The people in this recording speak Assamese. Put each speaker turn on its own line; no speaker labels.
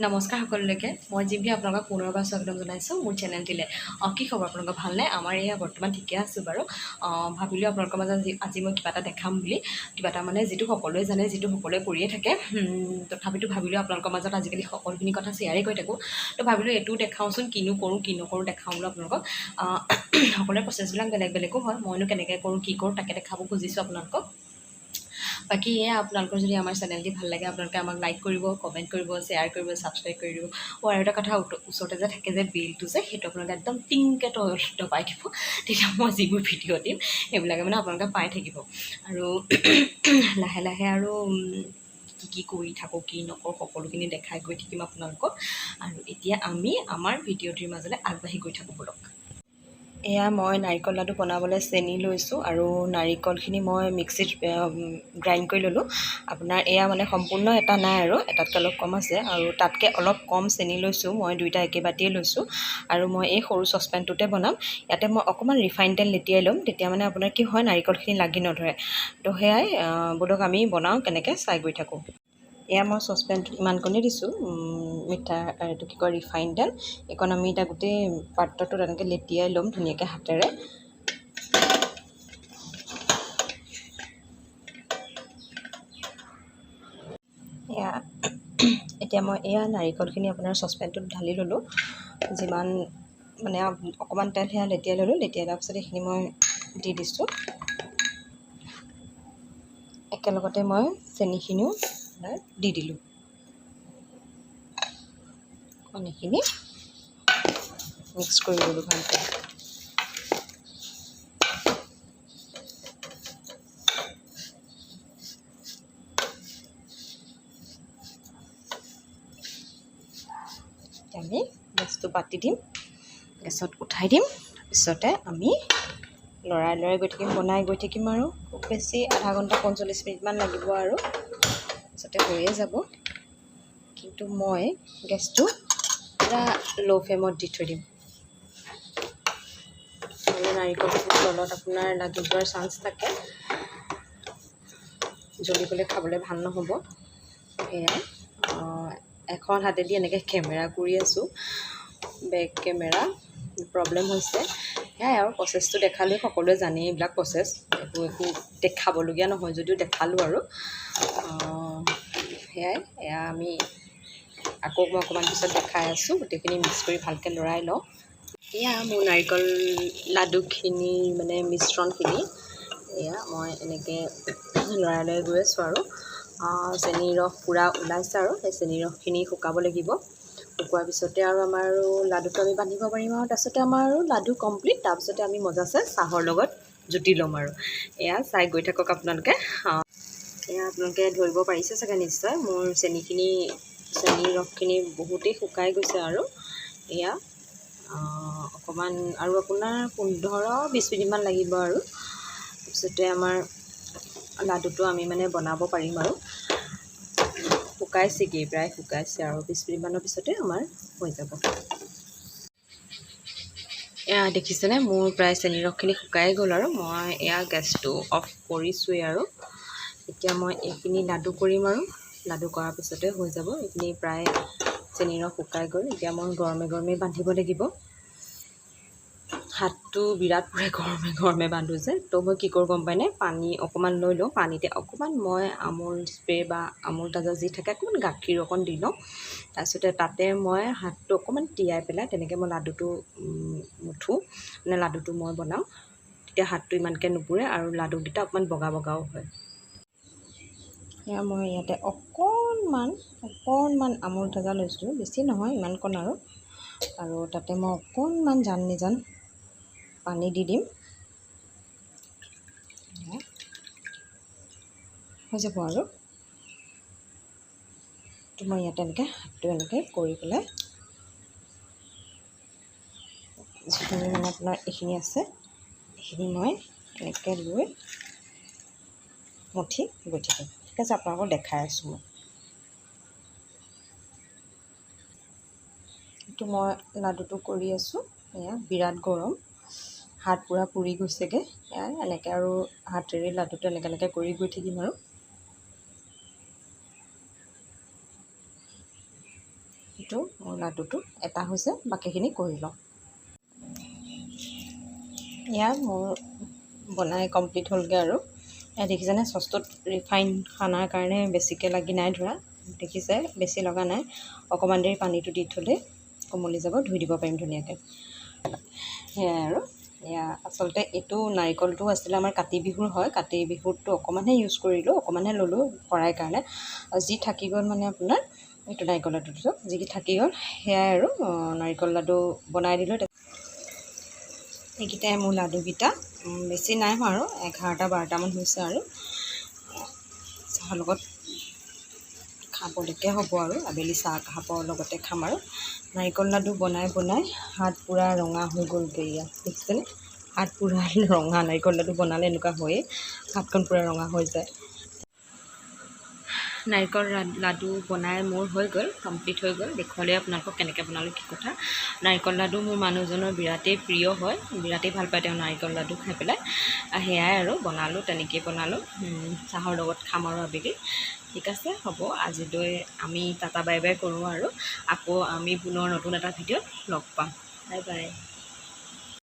নমস্কাৰ সকলোলৈকে মই জিম্পি আপোনালোকক পুনৰবাৰ স্বাগতম জনাইছোঁ মোৰ চেনেলটিলৈ কি খবৰ আপোনালোকৰ ভালনে আমাৰ এয়া বৰ্তমান ঠিকে আছোঁ বাৰু ভাবিলোঁ আপোনালোকৰ মাজত আজি মই কিবা এটা দেখাম বুলি কিবা এটা মানে যিটো সকলোৱে জানে যিটো সকলোৱে কৰিয়ে থাকে তথাপিতো ভাবিলোঁ আপোনালোকৰ মাজত আজিকালি সকলোখিনি কথা শ্বেয়াৰেই কৰি থাকোঁ তো ভাবিলোঁ এইটোও দেখাওঁচোন কিনো কৰোঁ কি নকৰোঁ দেখাওঁ বোলো আপোনালোকক সকলোৰে প্ৰচেছবিলাক বেলেগ বেলেগো হয় মইনো কেনেকৈ কৰোঁ কি কৰোঁ তাকে দেখাব খুজিছোঁ আপোনালোকক বাকী এয়া আপোনালোকৰ যদি আমাৰ চেনেলটি ভাল লাগে আপোনালোকে আমাক লাইক কৰিব কমেণ্ট কৰিব শ্বেয়াৰ কৰিব ছাবস্ক্ৰাইব কৰি দিব আৰু এটা কথা ওচৰতে যে থাকে যে বেলটো যে সেইটো আপোনালোকে একদম টিংকৈ দবাই দিব তেতিয়া মই যিবোৰ ভিডিঅ' দিম সেইবিলাকে মানে আপোনালোকে পাই থাকিব আৰু লাহে লাহে আৰু কি কৰি থাকোঁ কি নকৰোঁ সকলোখিনি দেখাই গৈ থাকিম আপোনালোকক আৰু এতিয়া আমি আমাৰ ভিডিঅ'টিৰ মাজলৈ আগবাঢ়ি গৈ থাকোঁ বলক এয়া মই নাৰিকল লাডু বনাবলৈ চেনি লৈছোঁ আৰু নাৰিকলখিনি মই মিক্সিত গ্ৰাইণ্ড কৰি ল'লোঁ আপোনাৰ এয়া মানে সম্পূৰ্ণ এটা নাই আৰু এটাতকৈ অলপ কম আছে আৰু তাতকৈ অলপ কম চেনি লৈছোঁ মই দুইটা একে বাতিয়ে লৈছোঁ আৰু মই এই সৰু চচপেনটোতে বনাম ইয়াতে মই অকণমান ৰিফাইন তেল লেটিয়াই ল'ম তেতিয়া মানে আপোনাৰ কি হয় নাৰিকলখিনি লাগি নধৰে তো সেয়াই বোলক আমি বনাওঁ কেনেকৈ চাই গৈ থাকোঁ এয়া মই চচপেনটোত ইমানকণেই দিছোঁ মিঠা এইটো কি কয় ৰিফাইন তেল এইকণ আমি এতিয়া গোটেই পাত্ৰটোত এনেকৈ লেটিয়াই ল'ম ধুনীয়াকৈ হাতেৰে এয়া এতিয়া মই এয়া নাৰিকলখিনি আপোনাৰ চচপেনটোত ঢালি ল'লোঁ যিমান মানে অকণমান তেল সেয়া লেটিয়াই ল'লোঁ লেটিয়াই লোৱাৰ পিছত এইখিনি মই দি দিছোঁ একেলগতে মই চেনিখিনিও দি দিলোঁ কণীখিনি মিক্স কৰি ল'লোঁ ভালকৈ আমি গেছটো পাতি দিম গেছত উঠাই দিম তাৰপিছতে আমি লৰাই লৰাই গৈ থাকিম বনাই গৈ থাকিম আৰু খুব বেছি আধা ঘণ্টা 45 মিনিটমান লাগিব আৰু তাৰপিছতে হৈয়ে যাব কিন্তু মই গেছটো পূৰা ল' ফ্লেমত দি থৈ দিম নহ'লে নাৰিকলটো তলত আপোনাৰ লাগি যোৱাৰ চান্স থাকে জ্বলিবলৈ খাবলৈ ভাল নহ'ব সেয়াই এখন হাতেদি এনেকৈ কেমেৰা কৰি আছোঁ বেক কেমেৰা প্ৰব্লেম হৈছে সেয়াই আৰু প্ৰচেছটো দেখালেই সকলোৱে জানেই এইবিলাক প্ৰচেছ একো দেখাবলগীয়া নহয় যদিও দেখালোঁ আৰু সেয়াই এয়া আমি আকৌ মই অকণমান পিছত দেখাই আছোঁ গোটেইখিনি মিক্স কৰি ভালকৈ লৰাই লওঁ এয়া মোৰ নাৰিকল লাডুখিনি মানে মিশ্ৰণখিনি এয়া মই এনেকৈ লৰাই লৈ গৈ আছোঁ আৰু চেনিৰ ৰস পূৰা ওলাইছে আৰু সেই চেনিৰ ৰসখিনি শুকাব লাগিব শুকোৱাৰ পিছতে আৰু আমাৰ আৰু লাডুটো আমি বান্ধিব পাৰিম আৰু তাৰপিছতে আমাৰ আৰু লাডু কমপ্লিট তাৰপিছতে আমি মজাছে চাহৰ লগত জুতি ল'ম আৰু এয়া চাই গৈ থাকক আপোনালোকে এয়া আপোনালোকে ধৰিব পাৰিছে চাগে নিশ্চয় মোৰ চেনিৰ ৰসখিনি বহুতেই শুকাই গৈছে আৰু এয়া অকণমান আৰু আপোনাৰ 15-20 মিনিটমান লাগিব আৰু তাৰপিছতে আমাৰ লাডুটো আমি মানে বনাব পাৰিম আৰু শুকাইছেগৈ প্ৰায় শুকাইছে আৰু 20 মিনিটমানৰ পিছতে আমাৰ হৈ যাব এয়া দেখিছেনে মোৰ প্ৰায় চেনি ৰসখিনি শুকাই গ'ল আৰু মই এয়া গেছটো অফ কৰিছোঁৱেই আৰু এতিয়া মই এইখিনি লাডু কৰিম আৰু লাডু কৰাৰ পিছতে হৈ যাব এইখিনি প্ৰায় চেনি ৰস শুকাই গ'ল এতিয়া মই গৰমে গৰমে বান্ধিব লাগিব হাতটো বিৰাট পুৰে গৰমে বান্ধোঁ যে তো মই কি কৰোঁ গম পাইনে পানী অকণমান লৈ লওঁ পানীতে অকণমান মই আমুল স্প্ৰে বা আমুল তাজা যি থাকে অকণমান গাখীৰ অকণ দি লওঁ তাৰপিছতে তাতে মই হাতটো অকণমান তিয়াই পেলাই তেনেকৈ মই লাডুটো মুঠোঁ মানে লাডুটো মই বনাওঁ তেতিয়া হাতটো ইমানকৈ নুপুৰে আৰু লাডুকেইটা অকণমান বগা বগাও হয় এয়া মই ইয়াতে অকণমান আমুল তাজা লৈছোঁ বেছি নহয় ইমানকণ আৰু তাতে মই অকণমান জান পানী দি দিম হৈ যাব আৰু তো মই ইয়াতে এনেকৈ হাতটো এনেকৈ কৰি পেলাই যিখিনি মানে আপোনাৰ এইখিনি আছে এইখিনি মই এনেকৈ লৈ মুঠি গৈ থাকিম ঠিক আছে আপোনালোকক দেখাই আছোঁ মই এইটো মই লাডুটো কৰি আছোঁ এয়া বিৰাট গৰম হাত পূৰা পুৰি গৈছেগৈ এয়া এনেকৈ আৰু হাতেৰে লাডুটো এনেকৈ কৰি গৈ থাকিম আৰু এইটো মোৰ লাডুটো এটা হৈছে, বাকীখিনি কৰি লওঁ। এয়া মোৰ বনাই কমপ্লিট হ'লগৈ আৰু এয়া দেখিছেনে চচটোত ৰিফাইন খানাৰ কাৰণে বেছিকৈ লাগি নাই ধৰা, দেখিছে বেছি লগা নাই। অকণমান দেৰি পানীটো দি থ'লে কোমলি যাব, ধুই দিব পাৰিম ধুনীয়াকৈ। সেয়াই আৰু এয়া আচলতে এইটো নাৰিকলটো আছিলে আমাৰ কাতি বিহুৰ হয়, কাতি বিহুতটো অকণমানহে ইউজ কৰিলোঁ, অকণমানহে ল'লোঁ কৰাৰ কাৰণে। যি থাকি গ'ল মানে আপোনাৰ এইটো নাৰিকল লাডুটো যি থাকি গ'ল সেয়াই আৰু নাৰিকল লাডু বনাই দিলোঁ। এইকেইটাই মোৰ লাডুকেইটা, বেছি নাই হোৱা আৰু 11-12টামান হৈছে আৰু চাহৰ লগত খাবলৈকে হ'ব আৰু আবেলি চাহ খাবৰ লগতে খাম আৰু। নাৰিকল লাডু বনাই বনাই হাত পূৰা ৰঙা হৈ গ'লগৈ। এয়া দেখিছেনে হাত পূৰা ৰঙা, নাৰিকল লাডু বনালে এনেকুৱা হয়েই, হাতখন পূৰা ৰঙা হৈ যায়। নাৰিকল লাডু বনাই মোৰ হৈ গ'ল, কমপ্লিট হৈ গ'ল। দেখুৱালে আপোনালোকক কেনেকৈ বনালোঁ কি কথা। নাৰিকল লাডু মোৰ মানুহজনৰ বিৰাটেই প্ৰিয় হয়, বিৰাটেই ভাল পায় তেওঁ নাৰিকল লাডু খাই পেলাই। সেয়াই আৰু বনালোঁ, তেনেকেই বনালোঁ, চাহৰ লগত খাম আৰু আবেলি। ঠিক আছে, হ'ব আজিলৈ আমি টাটা বাই বাই কৰোঁ আৰু আকৌ আমি পুনৰ নতুন এটা ভিডিঅ'ত লগ পাম। Bye bye.